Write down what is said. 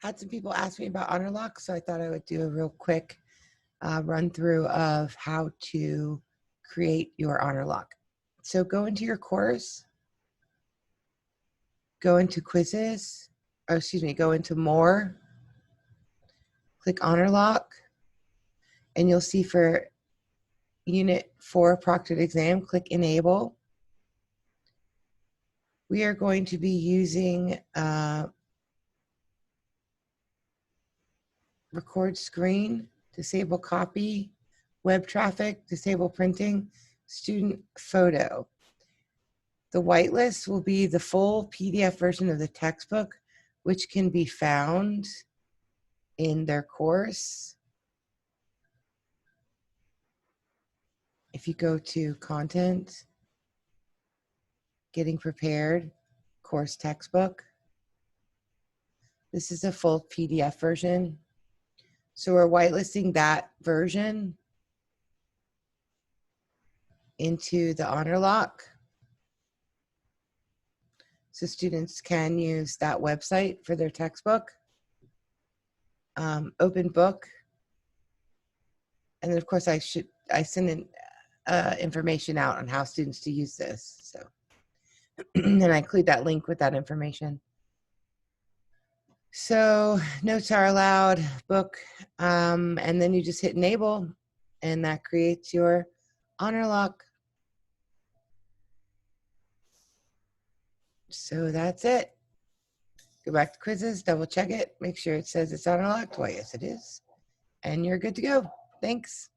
Had some people ask me about Honorlock, so I thought I would do a real quick run through of how to create your Honorlock. So go into your course, go into quizzes, go into more, click Honorlock, and you'll see for Unit 4 proctored exam, click Enable. We are going to be using record screen, disable copy, web traffic, disable printing, student photo. The whitelist will be the full PDF version of the textbook, which can be found in their course. If you go to content, getting prepared, course textbook, this is a full PDF version. So we're whitelisting that version into the Honorlock. So students can use that website for their textbook. Open book. And then of course I send in information out on how students to use this. So and I include that link with that information. So notes are allowed, book, and then you just hit enable and that creates your Honorlock. So that's it. Go back to quizzes, double check it, make sure it says it's Honorlocked. Why, yes it is. And you're good to go. Thanks.